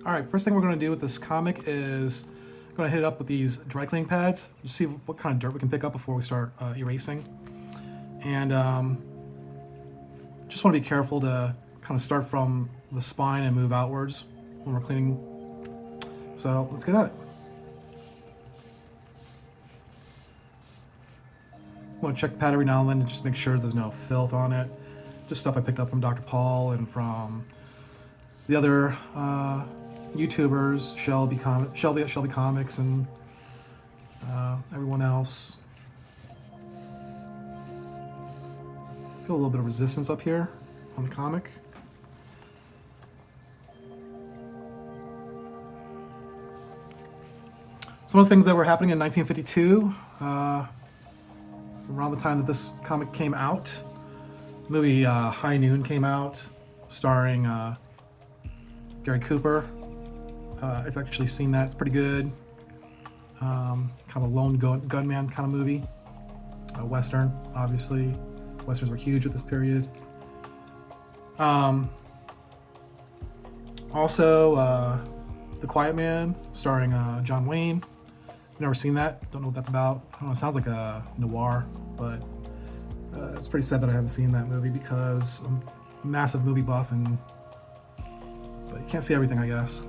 All right, first thing we're going to do with this comic is going to hit it up with these dry cleaning pads, just see what kind of dirt we can pick up before we start erasing. And just want to be careful to kind of start from the spine and move outwards when we're cleaning. So let's get at it. I want to check the pad every now and then to just make sure there's no filth on it. Just stuff I picked up from Dr. Paul and from the other YouTubers, Shelby at Shelby Comics, and everyone else. Feel a little bit of resistance up here on the comic. Some of the things that were happening in 1952, around the time that this comic came out, the movie High Noon came out, starring Gary Cooper. I've actually seen that. It's pretty good. Kind of a lone gunman kind of movie. Western, obviously. Westerns were huge at this period. Also, The Quiet Man, starring John Wayne. Never seen that. Don't know what that's about. I don't know, it sounds like a noir, but it's pretty sad that I haven't seen that movie because I'm a massive movie buff, but you can't see everything, I guess.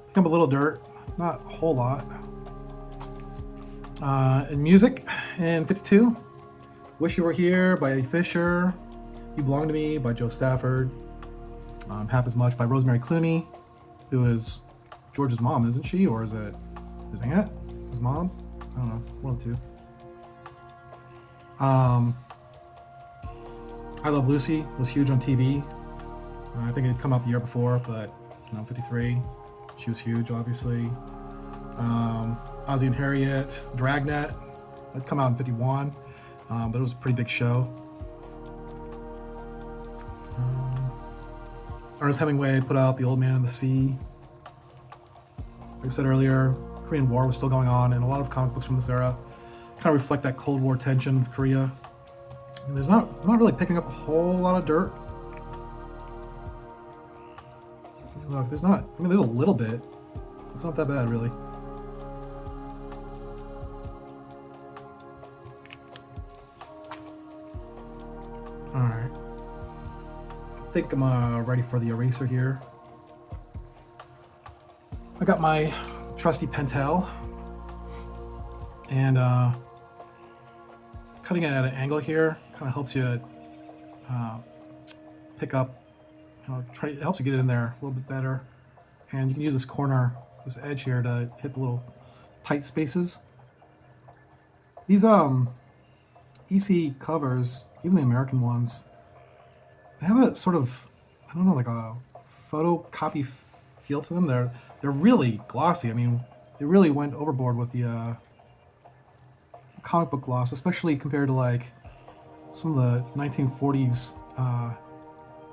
Pick up a little dirt, not a whole lot. In music, in 52, Wish You Were Here by Eddie Fisher, You Belong to Me by Joe Stafford, Half as Much by Rosemary Clooney, who is George's mom, isn't she? Or is it his aunt? His mom? I don't know, one of the two. I Love Lucy was huge on TV. I think it had come out the year before, but 53. She was huge, obviously. Ozzie and Harriet, Dragnet, had come out in 51, but it was a pretty big show. Ernest Hemingway put out The Old Man and the Sea. Like I said earlier, Korean War was still going on, and a lot of comic books from this era kind of reflect that Cold War tension with Korea. And I'm not really picking up a whole lot of dirt. Look, there's a little bit. It's not that bad, really. Alright. I think I'm ready for the eraser here. I got my trusty Pentel, and cutting it at an angle here kind of helps you pick up, it helps you get it in there a little bit better. And you can use this corner, this edge here, to hit the little tight spaces. These EC covers, even the American ones, they have a sort of, I don't know, like a photocopy feel to them. They're really glossy. I mean, they really went overboard with the comic book gloss, especially compared to like some of the 1940s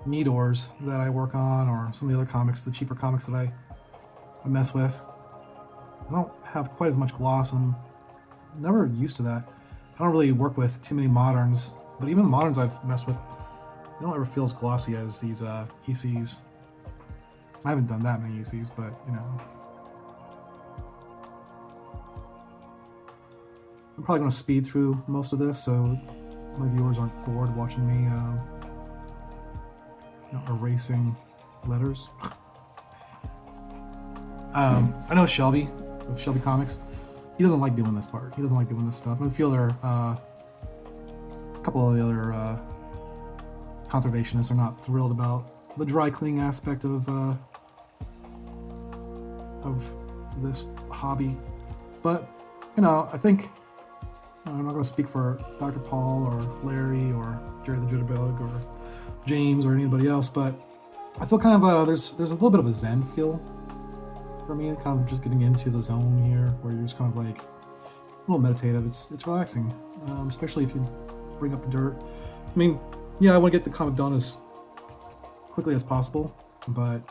Needors that I work on, or some of the other comics, the cheaper comics that I mess with. I don't have quite as much gloss, and I'm never used to that. I don't really work with too many moderns, but even the moderns I've messed with, they don't ever feel as glossy as these ECs. I haven't done that many ECs, but I'm probably going to speed through most of this, so my viewers aren't bored watching me erasing letters. I know Shelby of Shelby Comics. He doesn't like doing this part. He doesn't like doing this stuff. And I feel a couple of the other conservationists are not thrilled about the dry cleaning aspect of this hobby. But I think I'm not going to speak for Dr. Paul or Larry or Jerry the Jitterbug or James or anybody else, but I feel kind of there's a little bit of a Zen feel for me, kind of just getting into the zone here, where you're just kind of like a little meditative. It's relaxing, especially if you bring up the dirt. I mean, yeah, I want to get the comic done as quickly as possible, but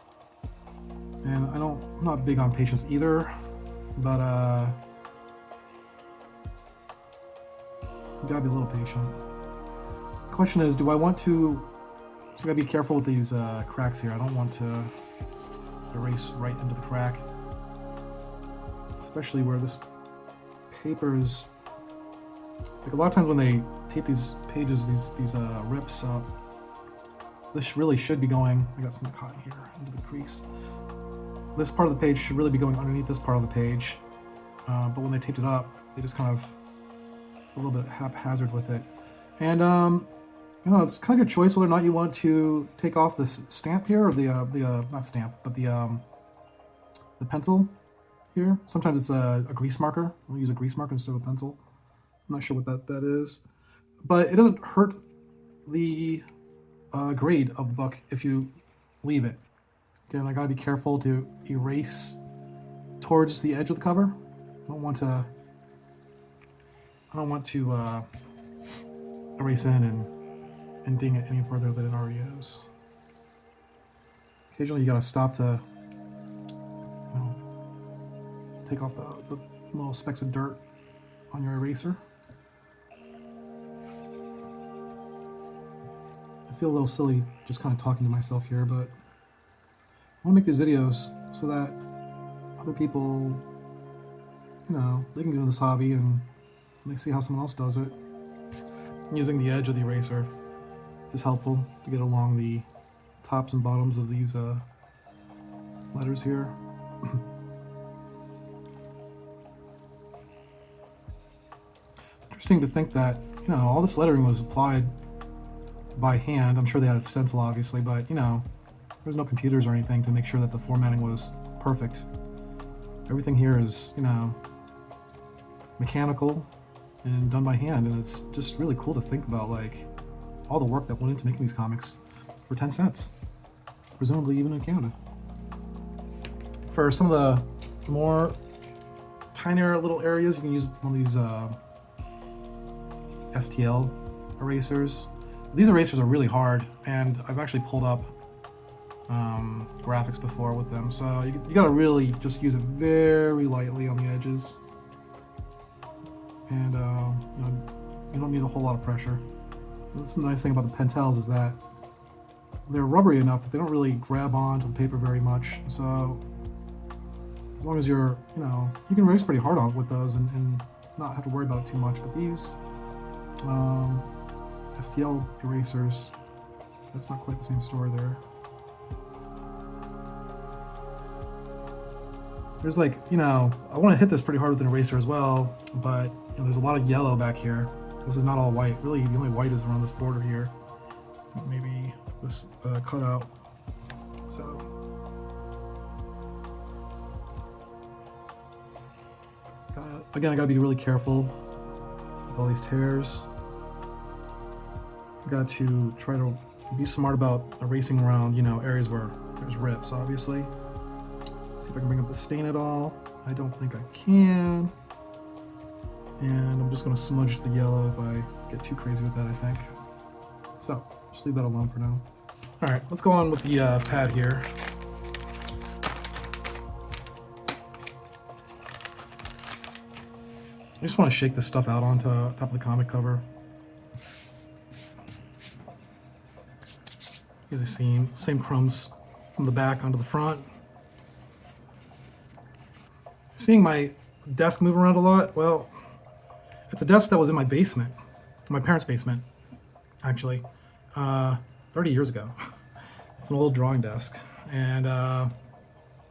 I'm not big on patience either, but you gotta be a little patient. The question is, do I want to So I gotta be careful with these cracks here. I don't want to erase right into the crack, especially where this paper is. Like a lot of times when they tape these pages, these rips up, this really should be going. I got some cotton here into the crease. This part of the page should really be going underneath this part of the page, but when they taped it up, they just kind of a little bit haphazard with it. And you know, it's kind of your choice whether or not you want to take off this stamp here, or the not stamp, but the pencil here. Sometimes it's a grease marker. I'll use a grease marker instead of a pencil. I'm not sure what that is, but it doesn't hurt the grade of the book if you leave it. Again, I gotta be careful to erase towards the edge of the cover. I don't want to erase in and ding it any further than it already is. Occasionally, you gotta stop to, you know, take off the little specks of dirt on your eraser. I feel a little silly just kind of talking to myself here, but I want to make these videos so that other people, you know, they can get into this hobby and they see how someone else does it. Using the edge of the eraser is helpful to get along the tops and bottoms of these letters here. It's interesting to think that, you know, all this lettering was applied by hand. I'm sure they had a stencil, obviously, but, you know, there's no computers or anything to make sure that the formatting was perfect. Everything here is, you know, mechanical and done by hand, and it's just really cool to think about, like, all the work that went into making these comics for 10 cents, presumably even in Canada. For some of the more tinier little areas, you can use one of these STL erasers. These erasers are really hard, and I've actually pulled up graphics before with them, so you gotta really just use it very lightly on the edges, and you know, you don't need a whole lot of pressure. That's the nice thing about the Pentels, is that they're rubbery enough that they don't really grab onto the paper very much, so as long as you're, you know, you can erase pretty hard on with those and not have to worry about it too much. But these STL erasers, that's not quite the same story there. There's, like, you know, I want to hit this pretty hard with an eraser as well, but, you know, there's a lot of yellow back here. This is not all white. Really, the only white is around this border here. Maybe this cutout. So again, I gotta be really careful with all these tears. I got to try to be smart about erasing around, you know, areas where there's rips, obviously. See if I can bring up the stain at all. I don't think I can. And I'm just gonna smudge the yellow if I get too crazy with that, I think. So, just leave that alone for now. All right, let's go on with the pad here. I just want to shake this stuff out onto top of the comic cover. Here's the same crumbs from the back onto the front. Seeing my desk move around a lot, well, it's a desk that was in my basement, my parents' basement, actually, 30 years ago. It's an old drawing desk, and well,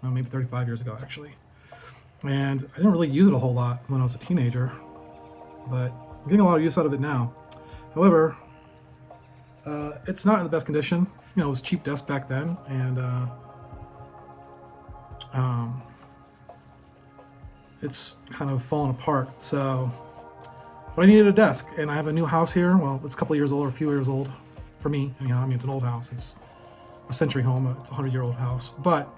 maybe 35 years ago, actually. And I didn't really use it a whole lot when I was a teenager, but I'm getting a lot of use out of it now. However, it's not in the best condition. You know, it was a cheap desk back then, and it's kind of fallen apart. So, but I needed a desk, and I have a new house here. Well, it's a couple years old, or a few years old for me. Anyhow, I mean, it's an old house. It's a century home. It's a 100-year-old house, but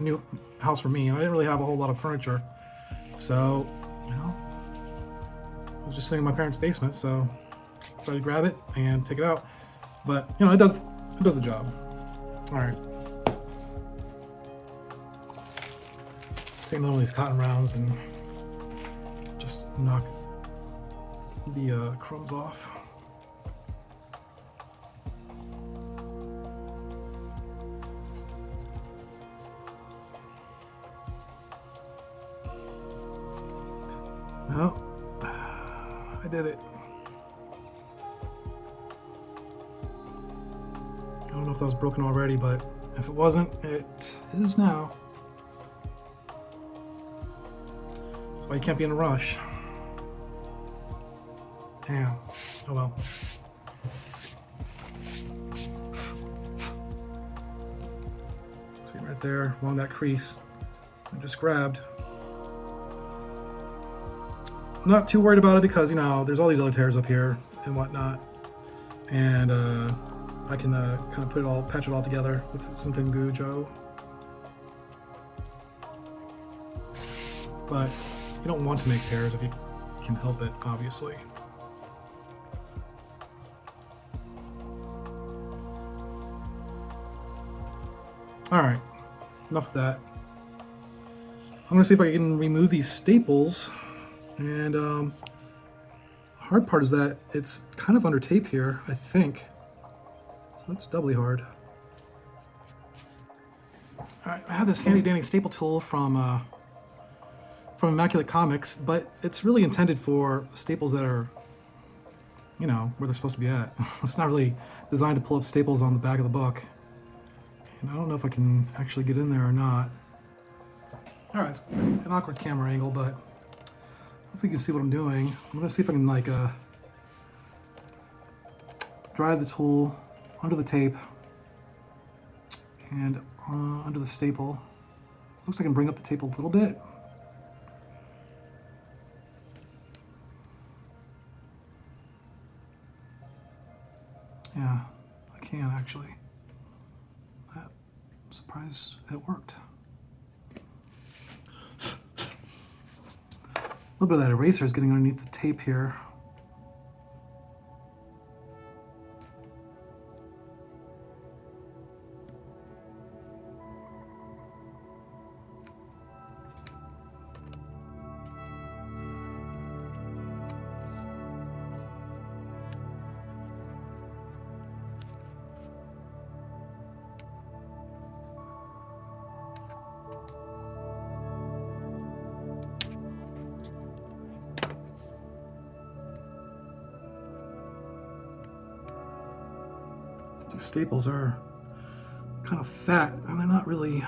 new house for me, and I didn't really have a whole lot of furniture. So, you know, I was just sitting in my parents' basement, so I decided to grab it and take it out. But, you know, it does the job. All right. Just take one of these cotton rounds and just knock the crumbs off. did it. I don't know if that was broken already, but if it wasn't, it is now. That's why you can't be in a rush. Damn. Oh well. See right there along that crease I just grabbed. I'm not too worried about it because, you know, there's all these other tears up here and whatnot. And I can kind of patch it all together with some Tengu Joe. But you don't want to make tears if you can help it, obviously. Alright, enough of that. I'm going to see if I can remove these staples. And the hard part is that it's kind of under tape here, I think. So that's doubly hard. Alright, I have this handy dandy staple tool from Immaculate Comics, but it's really intended for staples that are, you know, where they're supposed to be at. It's not really designed to pull up staples on the back of the book. And I don't know if I can actually get in there or not. Alright, it's an awkward camera angle, but hopefully you can see what I'm doing. I'm going to see if I can, like, drive the tool under the tape and under the staple. Looks like I can bring up the tape a little bit. Yeah, I can actually. I'm surprised it worked. A little bit of that eraser is getting underneath the tape here. These staples are kind of fat and they're not really, you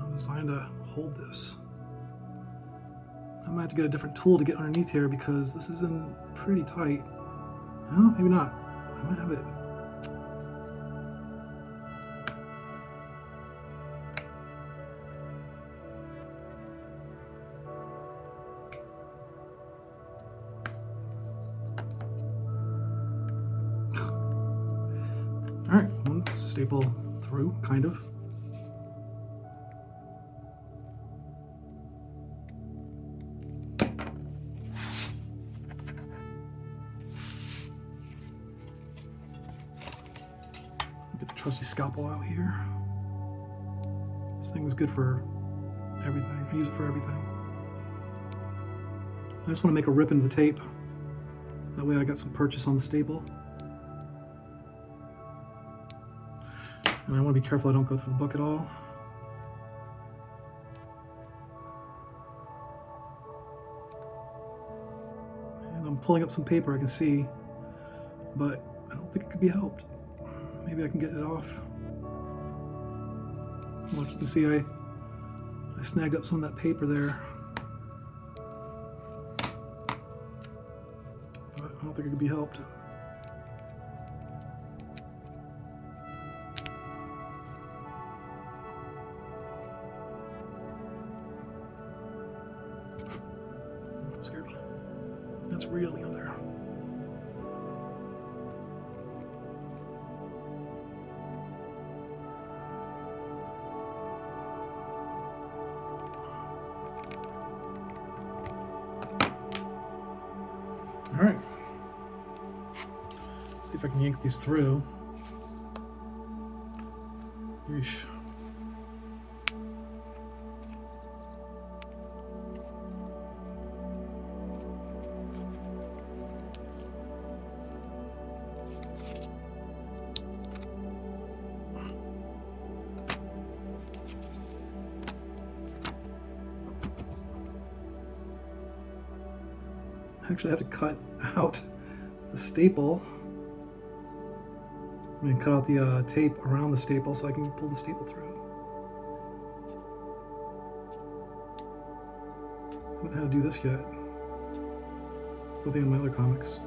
know, designed to hold this. I might have to get a different tool to get underneath here because this is in pretty tight. No, maybe not. I might have it. Alright, one staple through, kind of. Get the trusty scalpel out here. This thing is good for everything. I use it for everything. I just want to make a rip into the tape. That way I got some purchase on the staple. And I want to be careful I don't go through the book at all. And I'm pulling up some paper I can see, but I don't think it could be helped. Maybe I can get it off. Look, you can see I snagged up some of that paper there. But I don't think it could be helped. That scared me. That's really in there. All right. See if I can yank these through. Yeesh. actually have to cut out the staple. I'm going to cut out the tape around the staple so I can pull the staple through. I haven't had to do this yet with any of my other comics.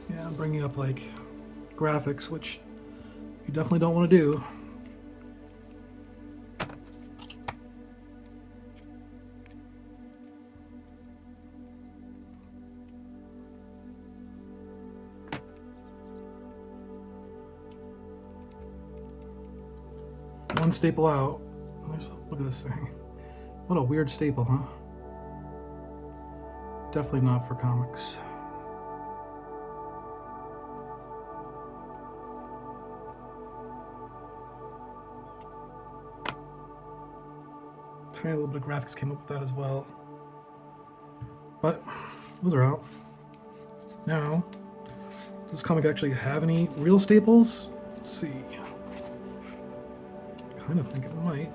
Yeah, I'm bringing up like graphics, which you definitely don't want to do. One staple out. Look at this thing. What a weird staple, huh? Definitely not for comics. Tiny little bit of graphics came up with that as well. But those are out. Now, does this comic actually have any real staples? Let's see. I kind of think it might.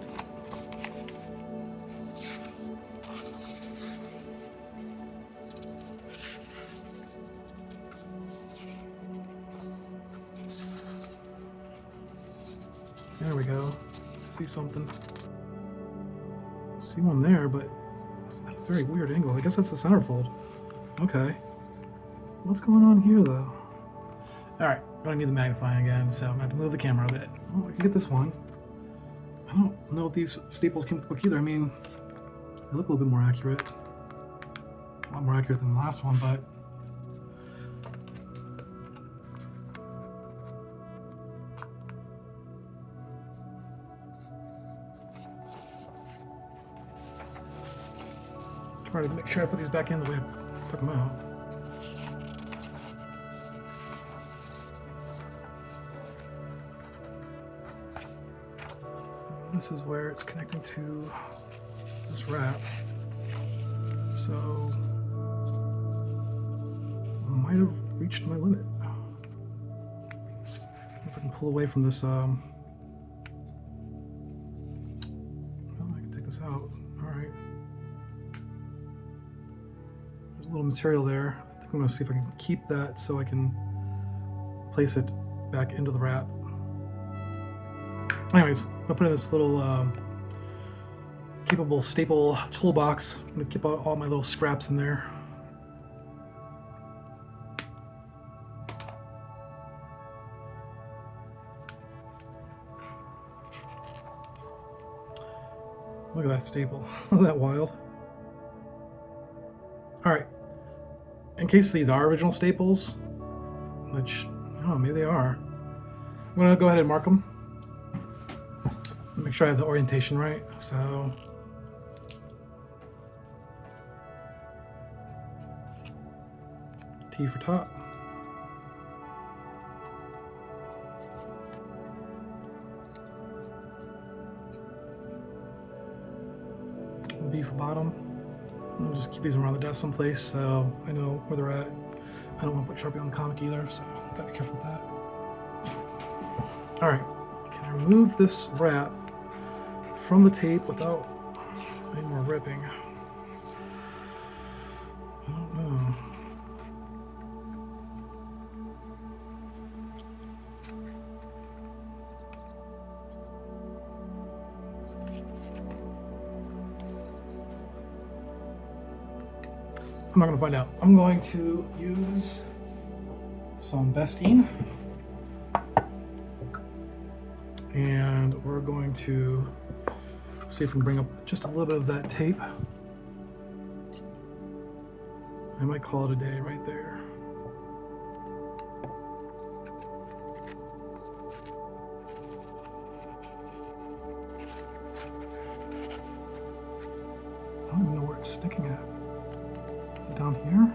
There we go. I see something. See one there, but it's at a very weird angle. I guess that's the centerfold. Okay. What's going on here, though? Alright, I don't need the magnifying again, so I'm going to have to move the camera a bit. Oh, I can get this one. I don't know if these staples came with the book either. I mean, they look a little bit more accurate. A lot more accurate than the last one, but... try to make sure I put these back in the way I took them out. This is where it's connecting to this wrap. So I might have reached my limit. If I can pull away from this, well, I can take this out. All right. There's a little material there. I think I'm going to see if I can keep that so I can place it back into the wrap. Anyways, I'm gonna put in this little capable staple toolbox. I'm gonna keep all my little scraps in there. Look at that staple. Isn't that wild? All right. In case these are original staples, which, I don't know, maybe they are, I'm gonna go ahead and mark them. Make sure I have the orientation right. So T for top. B for bottom. I'll just keep these around the desk someplace so I know where they're at. I don't want to put Sharpie on the comic either, so gotta be careful with that. Alright, can I remove this wrap from the tape without any more ripping? I don't know. I'm not going to find out. I'm going to use some Bestine. And we're going to see if we can bring up just a little bit of that tape. I might call it a day right there. I don't even know where it's sticking at. Is it down here?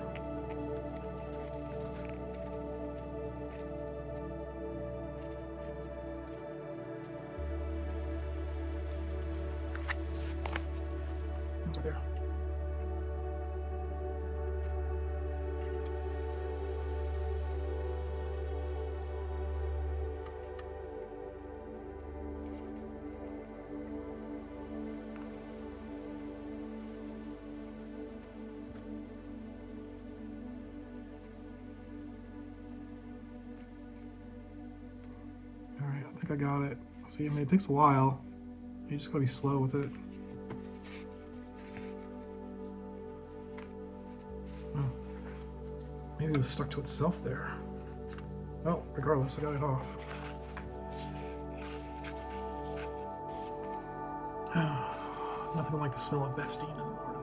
think I got it. See, I mean, it takes a while. You just gotta be slow with it. Oh. Maybe it was stuck to itself there. Oh, regardless, I got it off. Nothing like the smell of Bastine in the morning.